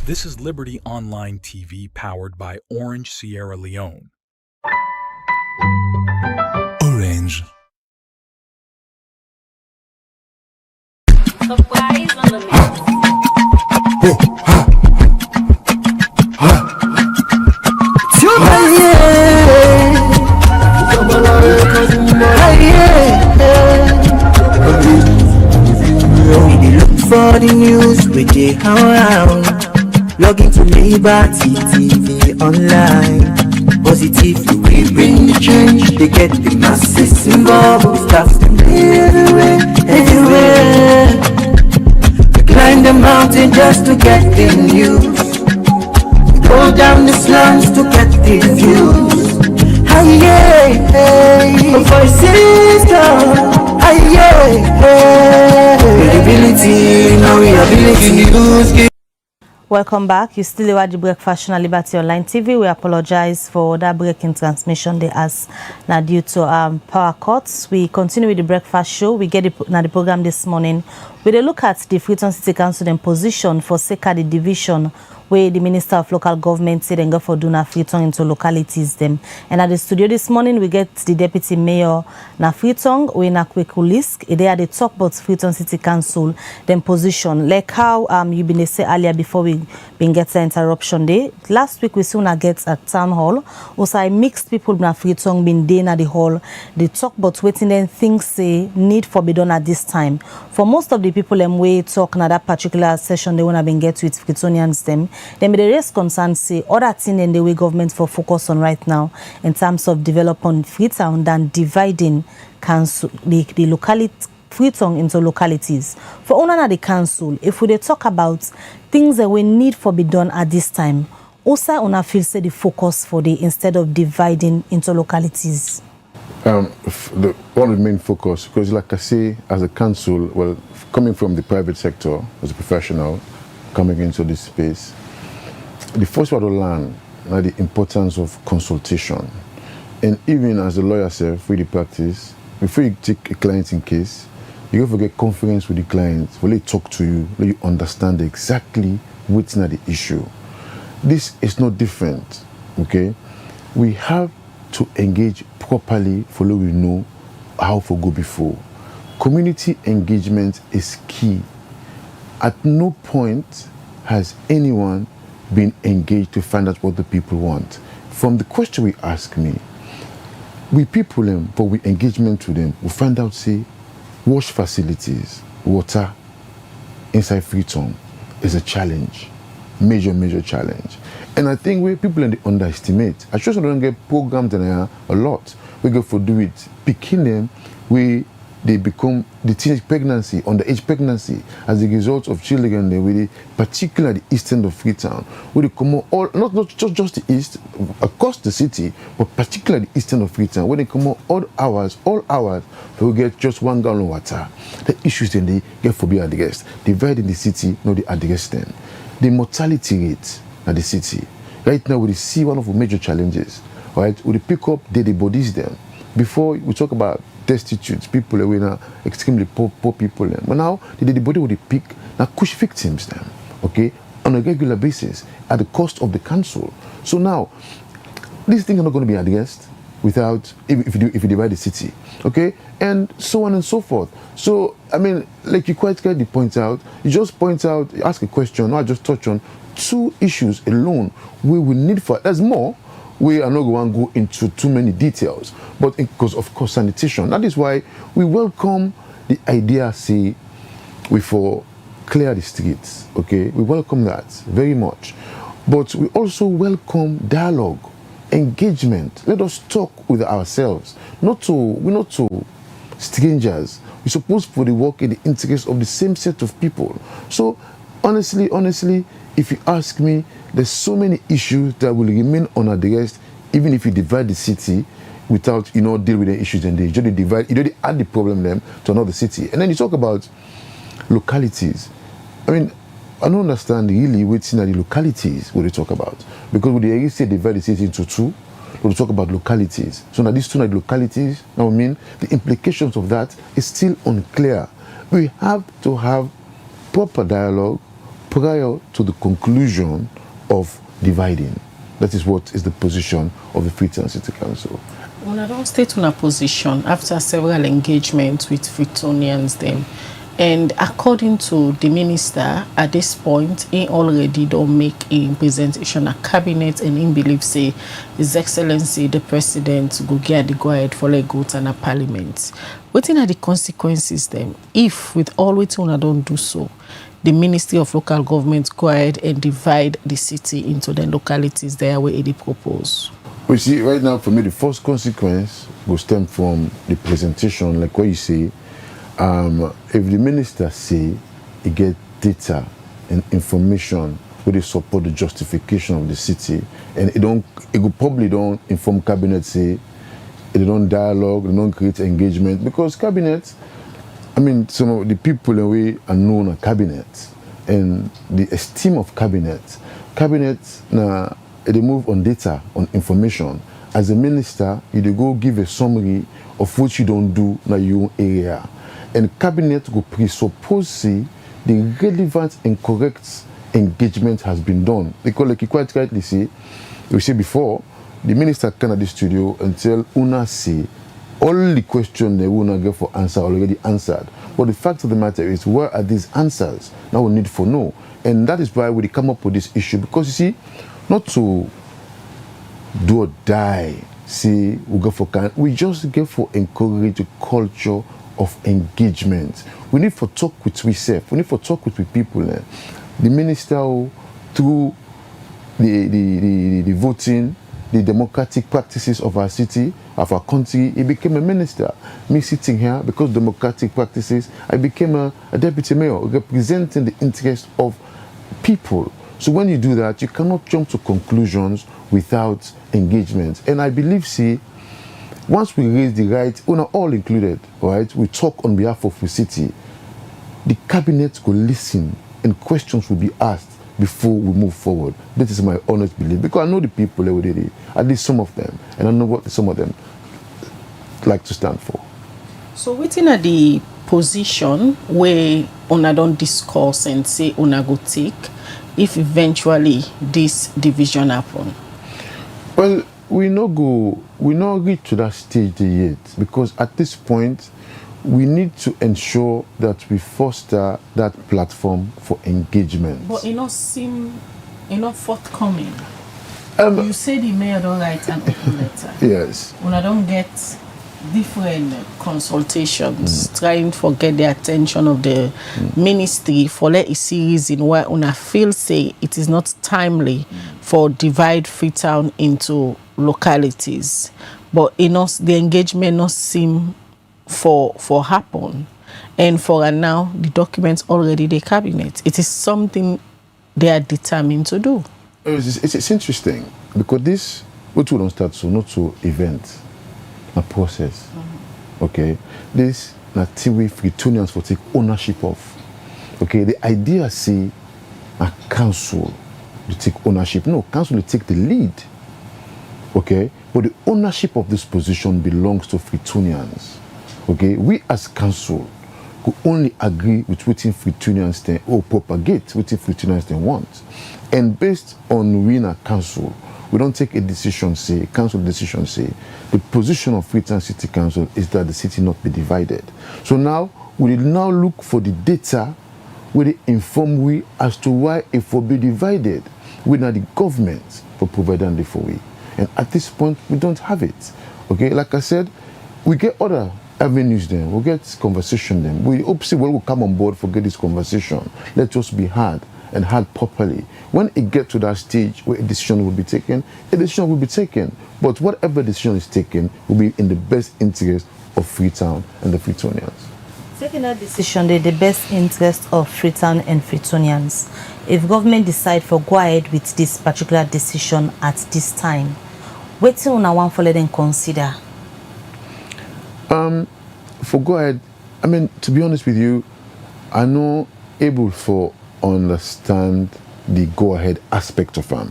This is Liberty Online TV powered by Orange Sierra Leone. Orange. Supplies on the mix. We look for the news, we dey around. Log into Liberty TV online. Positively we bring the change. They get the masses involved. Staff them everywhere, everywhere. We climb the mountain just to get the news. We go down the slums to get the views. Aye, voices down. Aye, credibility, no reliability news. Welcome back. You still watch the breakfast on Liberty Online TV. We apologize for that breaking transmission they as now due to power cuts. We continue with the breakfast show. We get the program this morning. We look at the Freetown City Council in position for Seka the division where the Minister of Local Government said and go for Duna Freetown into localities them. And at the studio this morning we get the Deputy Mayor na Freetown we na Kweku Lisk. They are the talk about Freetown City Council them position. Like how you been say earlier before we been get the interruption day. Last week we soon get at town hall. Also I mixed people na Freetown been there at the hall. They talk about waiting then things say need for be done at this time. For most of the people them way talk na that particular session they wanna been get with Freetonians them. Then the raise concern say other thing in the way government for focus on right now in terms of developing Freetown than dividing council the locality Freetown into localities. For owner of the council, if we talk about things that we need for be done at this time, also owner feel say the focus for the instead of dividing into localities. One of the main focus, because like I say, as a council, well, coming from the private sector as a professional, coming into this space, the first one to learn the importance of consultation. And even as a lawyer self, with the practice, before you take a client in case, you have to get conference with the client, will they talk to you, let you understand exactly what's not the issue. This is not different, okay? We have to engage properly for what we know how to go before. Community engagement is key. At no point has anyone been engaged to find out what the people want. From the question we ask me, we people them, but we engagement to them, we find out say, wash facilities, water inside Freetown is a challenge, major challenge. And I think we people they underestimate. I just don't get programmed there a lot. We go for do it, picking them, they become the teenage pregnancy, underage pregnancy, as a result of children there with particularly the eastern of Freetown, where they come out not just the east, across the city, but particularly the eastern of Freetown, where they come out all hours, they will get just 1 gallon of water. The issues then they get for be addressed. Divide in the city, no they address them. The mortality rate at the city. Right now we see one of the major challenges, right? We pick up dead bodies them. Before we talk about destitute people, we are extremely poor people. But now the body will pick now push victims them, okay, on a regular basis at the cost of the council. So now these things are not going to be addressed without if you divide the city, okay, and so on and so forth. So I mean, like you quite clearly point out, you just point out, you ask a question, or I just touch on 2 issues alone we will need for. There's more. We are not going to go into too many details, but because of course sanitation. That is why we welcome the idea, say, we for clear the streets, okay? We welcome that very much. But we also welcome dialogue, engagement. Let us talk with ourselves. We're not to strangers. We're supposed to work in the interest of the same set of people. So honestly, if you ask me, there's so many issues that will remain unaddressed even if you divide the city without, deal with the issues, and they usually divide, add the problem them to another city. And then you talk about localities. I mean, I don't understand really what's in the localities what they talk about. Because when they say divide the city into 2, we talk about localities. So now these 2 localities, now I mean, the implications of that is still unclear. We have to have proper dialogue, prior to the conclusion of dividing. That is what is the position of the Freetown City Council. Una don't state on a position after several engagements with Freetonians them. And according to the minister, at this point, he already don't make a presentation at cabinet, and he believes say His Excellency the President go get the go ahead for like go to a parliament. What are the consequences then if with all we una don't do so, the Ministry of Local Government go ahead and divide the city into the localities there where they propose? We see right now for me the first consequence will stem from the presentation, like what you say. If the minister say he get data and information where they support the justification of the city, and it will probably don't inform cabinet, say they don't dialogue, they don't create engagement, because cabinet, I mean, some of the people in a way are known as cabinet, and the esteem of cabinet now they move on data, on information. As a minister, you go give a summary of what you don't do in your area. And cabinet will presuppose see the relevant and correct engagement has been done. Because like you quite rightly say, we say before, the minister come at the studio and tell Una say all the questions they will not get for answer already answered. But the fact of the matter is, where are these answers? Now we need for know. And that is why we come up with this issue. Because you see, not to do or die, see, we go for can, we just get for encourage a culture of engagement. We need for talk with ourselves. We need for talk with the people. The minister, through the voting, the democratic practices of our city, of our country, he became a minister. Me sitting here, because democratic practices, I became a deputy mayor, representing the interest of people. So when you do that, you cannot jump to conclusions without engagement. And I believe, see, once we raise the right, we are all included, right? We talk on behalf of the city. The cabinet will listen and questions will be asked before we move forward. That is my honest belief, because I know the people already, at least some of them, and I know what some of them like to stand for. So within the position where una don't discuss and say una go take if eventually this division happen? Well, we not reach to that stage yet, because at this point we need to ensure that we foster that platform for engagement. But it not seem forthcoming. You say the mayor don't write an open letter. Yes. When I don't get different consultations trying to get the attention of the ministry for let a series in where una feel say it is not timely for divide Freetown into localities, but the engagement not seem for happen, and for now the documents already the cabinet. It is something they are determined to do. It's interesting because this what we don't start so not to event a process. Okay, this na we Freetonians for take ownership of. Okay, the idea say a council to take ownership. No, council will take the lead. Okay, but the ownership of this position belongs to Freetonians. Okay, we as council could only agree with what Freetonians or propagate what Freetonians want. And based on we in a council, we don't take a decision, say, council decision, say, the position of Freetown City Council is that the city not be divided. So now, we will now look for the data where they inform we as to why it will be divided. We now the government for providing the for we. And at this point, we don't have it. Okay, like I said, we get other avenues then, we'll get conversation then. We hope see will come on board for get this conversation. Let us be heard and heard properly. When it gets to that stage where a decision will be taken, a decision will be taken. But whatever decision is taken will be in the best interest of Freetown and the Freetonians. Taking that decision in the best interest of Freetown and Freetonians. If government decide for go ahead with this particular decision at this time, what do you want for let them consider? For go ahead, I mean, to be honest with you, I'm not able for understand the go ahead aspect of them,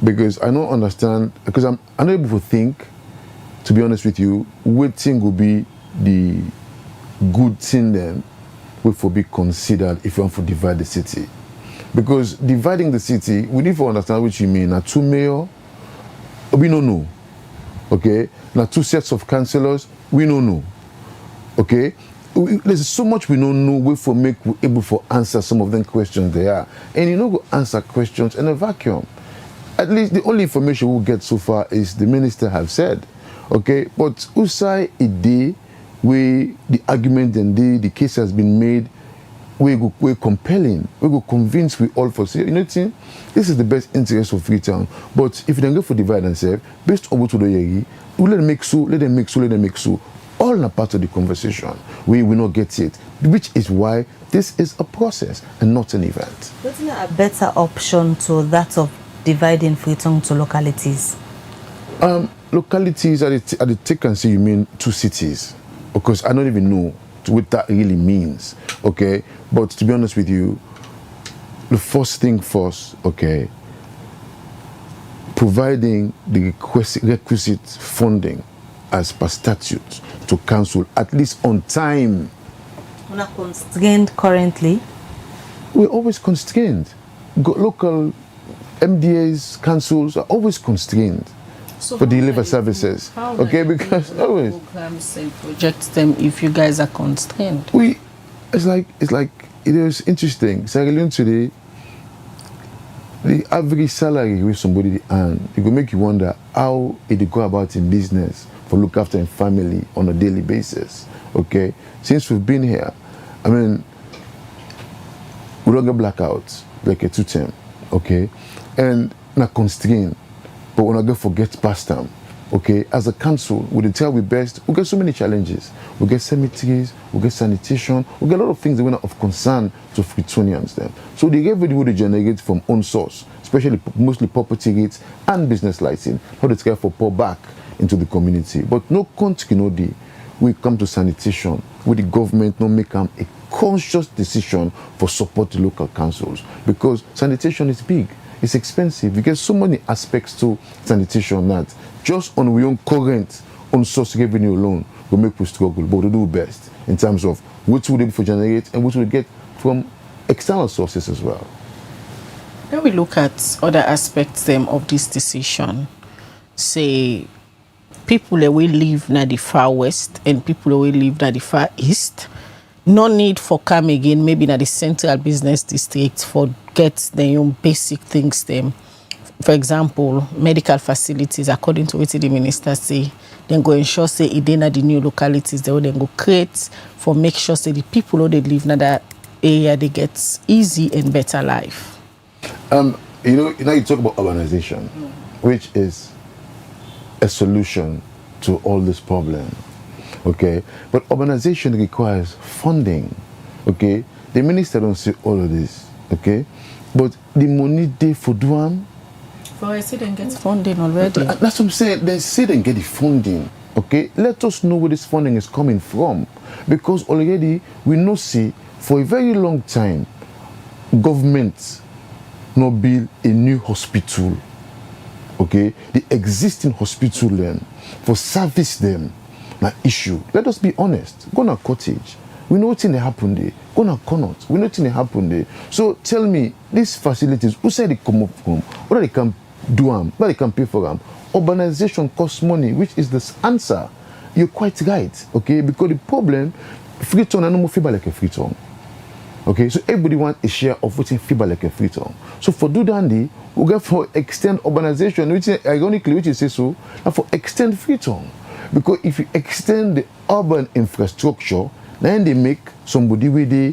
because I don't understand, because I'm unable to think, to be honest with you, what thing will be the good thing then will be considered if you want to divide the city. Because dividing the city, we need to understand what you mean. Now, 2 mayor, we don't know. Okay? Now, 2 sets of councillors, we don't know. Okay? There's so much we don't know we able to answer some of them questions there. And you know, go answer questions in a vacuum. At least the only information we'll get so far is the minister have said. Okay? But Usai Ide, where the argument and the case has been made, we're compelling, we go convince we all for say, you know, this is the best interest of Freetown. But if you don't go for divide and serve, based on what we do, we let them make so. All in a part of the conversation. We will not get it, which is why this is a process and not an event. Isn't there a better option to that of dividing Freetown to localities? Localities, at the take and say you mean 2 cities. Because I don't even know what that really means. Okay? But to be honest with you, the first thing first, okay, providing the requisite funding as per statute to council, at least on time. We're not constrained currently. We're always constrained. Local MDAs, councils are always constrained for deliver services. Okay, because always programs and projects them if you guys are constrained. It's like it is interesting. Sierra Leone today, the average salary with somebody earn, it will make you wonder how it go about in business for look after a family on a daily basis. Okay, since we've been here, I mean, we don't get blackouts like a 2-term. Okay, and not constrained, but when I go forget past time. Okay, as a council, we tell we best. We get so many challenges. We get cemeteries, we get sanitation, we get a lot of things that are of concern to Freetonians. Then, so the revenue they generate from own source, especially mostly property rates and business license, how they try for pour back into the community. But no country, no day, we come to sanitation, with the government not make a conscious decision for support the local councils, because sanitation is big, it's expensive. You get so many aspects to sanitation that just on our own current on source revenue alone will make we struggle, but we do best in terms of what we able to generate and what we get from external sources as well. When we look at other aspects of this decision, say people that will live in the far west and people that will live in the far east, no need for come again, maybe in the central business district for get their own basic things them. For example, medical facilities, according to what the minister say, then go ensure say it in the new localities, they will then go create for make sure say the people who they live in that area they get easy and better life. You know, you talk about urbanization, which is a solution to all this problem. Okay, but urbanization requires funding. Okay, the minister don't say all of this. Okay, but the money they for do for I say they get funding already. That's what I'm saying. They say they get the funding. Okay, let us know where this funding is coming from, because already we know see for a very long time, government not build a new hospital. Okay, the existing hospital then for service them. Now issue. Let us be honest. Go to cottage. We know what's in the happen there. Go to Connaught. We know what's in the happen there. So tell me, these facilities, who say they come up from? What they can do them? What they can pay for them? Urbanization costs money, which is the answer. You're quite right. Okay, because the problem, Freetown and no more feeble like a Freetown. Okay, so everybody wants a share of what's in feeble like a Freetown. So for do dandy, we get for extend urbanization, which is ironically, which is say so, and for extend Freetown. Because if you extend the urban infrastructure, then they make somebody with the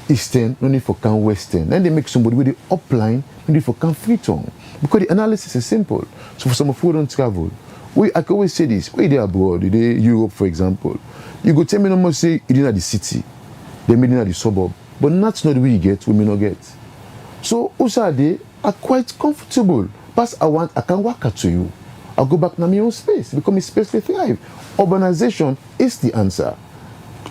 eastern, no need for can western. Then they make somebody with the upline, no need for can Freetown. Because the analysis is simple. So for some of who don't travel, I can always say this, where they abroad, they Europe for example, you go tell me no more say it in the city, they made in the suburb, but that's not the way you get, we may not get. So also they are quite comfortable. But I can work out to you. I'll go back to my own space, become a space to thrive. Urbanization is the answer,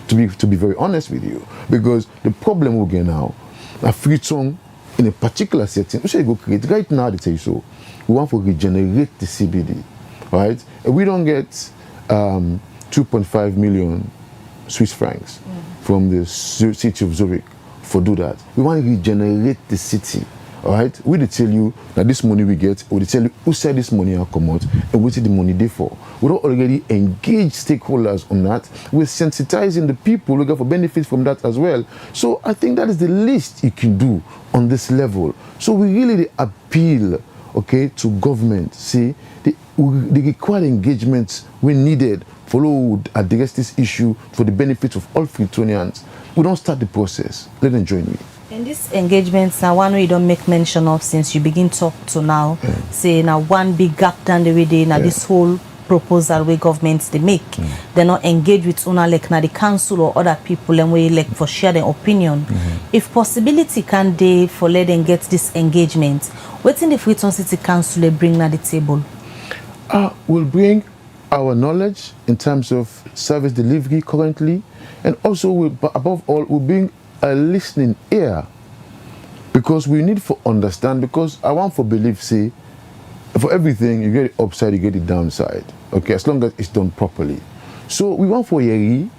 to be very honest with you. Because the problem we'll get now, a Freetown in a particular setting, we should go create. Right now, they tell you so. We want to regenerate the CBD, right? And we don't get 2.5 million Swiss francs from the city of Zurich for do that. We want to regenerate the city. All right, we will tell you that this money we get, we will tell you who said this money will come out and what is the money there for. We don't already engage stakeholders on that. We're sensitizing the people looking for benefits from that as well. So I think that is the least you can do on this level. So we really appeal, okay, to government. See, the required engagements we needed to address this issue for the benefit of all Freetonians. We don't start the process. Let them join me. And these engagements now one way you don't make mention of since you begin talk to now, say now one big gap down the way they now this whole proposal where governments they make. They're not engaged with una like now the council or other people and we like for share their opinion. If possibility can they for let them get this engagement, what's in the Freetown City Council they bring na the table? We'll bring our knowledge in terms of service delivery currently, and also above all we'll bring a listening ear, because we need to understand, because I want for belief, say, for everything you get the upside, you get the downside, okay, as long as it's done properly. So we want for Yeri,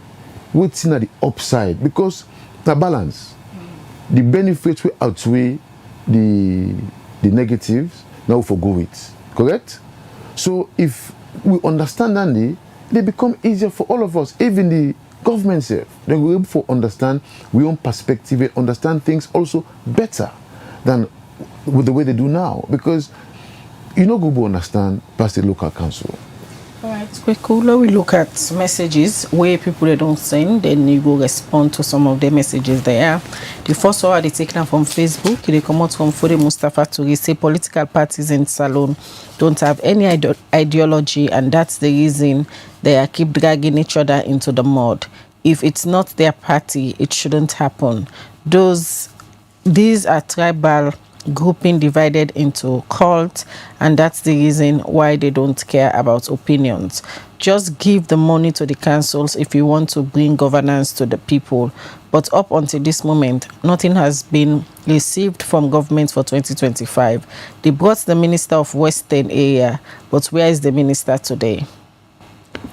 what's in the upside, because the balance, the benefits will outweigh the negatives, now for go it, correct? So if we understand that, they become easier for all of us, even the government self. Then we're able to understand our own perspective and understand things also better than with the way they do now. Because you know, go understand past the local council. All right, Kweku, we look at messages where people they don't send, then you go respond to some of the messages there. The first one they taken from Facebook. They come out from Fode Mustafa to say political parties in Salon don't have any ideology, and that's the reason they keep dragging each other into the mud. If it's not their party, it shouldn't happen. These are tribal grouping divided into cults, and that's the reason why they don't care about opinions. Just give the money to the councils if you want to bring governance to the people. But up until this moment, nothing has been received from government for 2025. They brought the minister of Western area, but where is the minister today?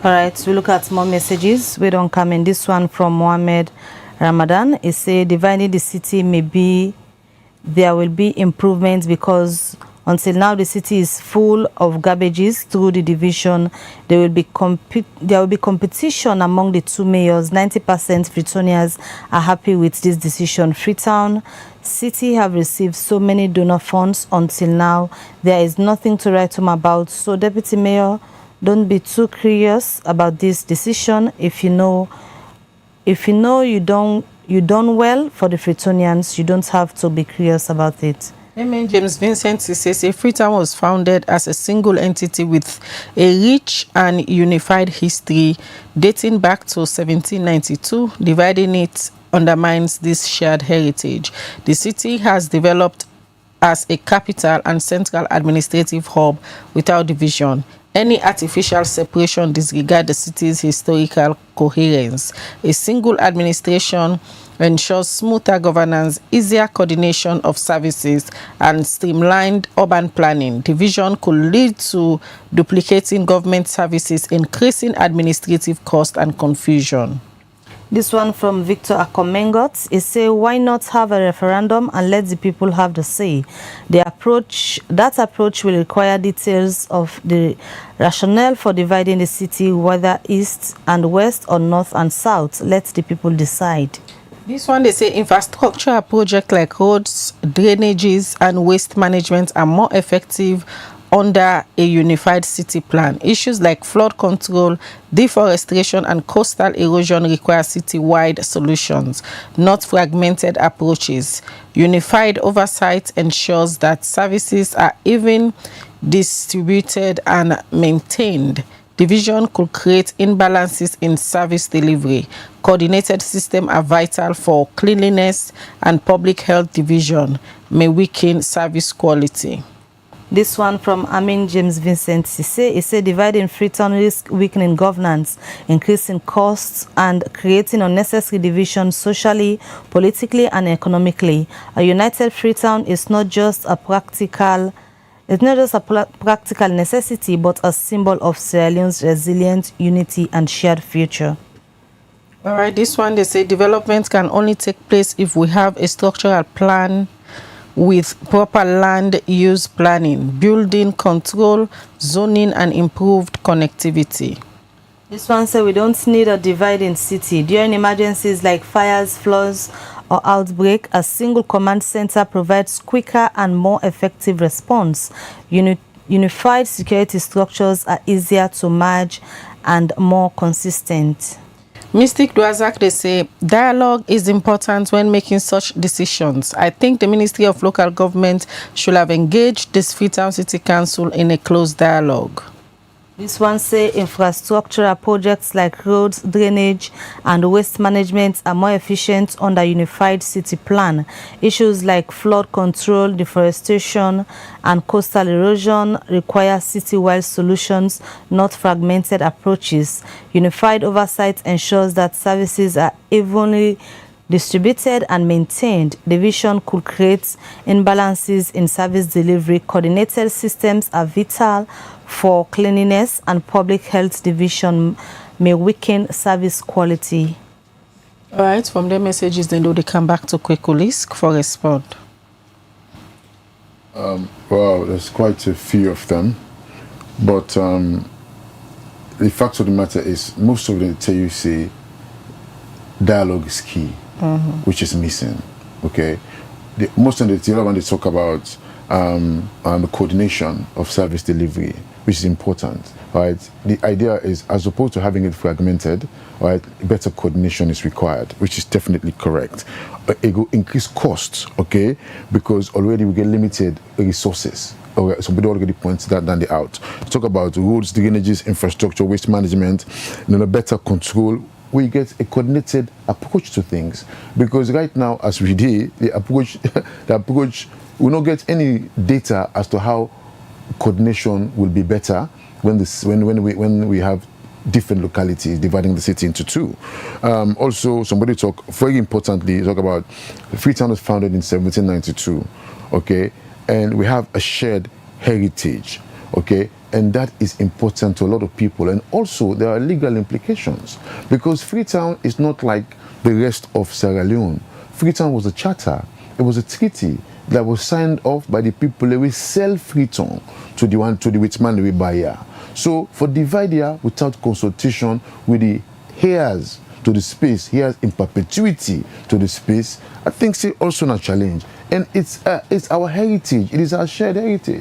All right, we look at more messages. We don't come in. This one from Mohammed Ramadan. It say dividing the city there will be improvements, because until now the city is full of garbages. Through the division, there will be competition among the two mayors. 90% Freetonians are happy with this decision. Freetown City have received so many donor funds. Until now, there is nothing to write home about. So, Deputy Mayor, don't be too curious about this decision. If you know you done well for the Freetonians, you don't have to be curious about it. Amen. James Vincent says Freetown was founded as a single entity with a rich and unified history dating back to 1792. Dividing it undermines this shared heritage. The city has developed as a capital and central administrative hub without division. Any artificial separation disregards the city's historical coherence. A single administration ensures smoother governance, easier coordination of services, and streamlined urban planning. Division could lead to duplicating government services, increasing administrative cost and confusion. This one from Victor Akomengot is say, why not have a referendum and let the people have the say? That approach will require details of the rationale for dividing the city, whether east and west or north and south. Let the people decide. This one, they say infrastructure projects like roads, drainages, and waste management are more effective under a unified city plan. Issues like flood control, deforestation, and coastal erosion require city-wide solutions, not fragmented approaches. Unified oversight ensures that services are even distributed and maintained. Division could create imbalances in service delivery. Coordinated systems are vital for cleanliness, and public health division may weaken service quality. This one from Amin James Vincent Sisse. He said dividing Freetown risk weakening governance, increasing costs, and creating unnecessary division socially, politically, and economically. A united Freetown is not just a practical necessity, but a symbol of Sierra Leone's resilience, unity, and shared future. All right, this one, they say development can only take place if we have a structural plan with proper land use planning, building control, zoning, and improved connectivity. This one said we don't need a dividing city. During emergencies like fires, floods, or outbreak, a single command center provides quicker and more effective response. Unified security structures are easier to merge and more consistent. Mystic Dwazak, they say dialogue is important when making such decisions. I think the Ministry of Local Government should have engaged this Freetown City Council in a close dialogue. This one say infrastructural projects like roads, drainage, and waste management are more efficient under unified city plan. Issues like flood control, deforestation, and coastal erosion require city-wide solutions, not fragmented approaches. Unified oversight ensures that services are evenly distributed and maintained. Division could create imbalances in service delivery. Coordinated systems are vital for cleanliness, and public health division may weaken service quality. All right, from their messages, then they come back to Kweku Lisk for respond. Well, there's quite a few of them, but the fact of the matter is most of them tell you say dialogue is key, which is missing. Okay, most of the other one they talk about the coordination of service delivery, which is important, right? The idea is, as opposed to having it fragmented, right, better coordination is required, which is definitely correct. It will increase costs, okay, because already we get limited resources. Okay, somebody already points that down the out. Talk about roads, drainages, infrastructure, waste management, better control. We get a coordinated approach to things, because right now, as we did, the approach we don't get any data as to how coordination will be better when we have different localities dividing the city into two. Also, somebody very importantly talk about Freetown was founded in 1792, okay, and we have a shared heritage, okay, and that is important to a lot of people. And also there are legal implications, because Freetown is not like the rest of Sierra Leone. Freetown was a charter, it was a treaty that was signed off by the people who will sell Freetown to the Witman buyer. So for divide here without consultation with the heirs to the space, heirs in perpetuity to the space, I think it's also a challenge. And it's our heritage, it is our shared heritage.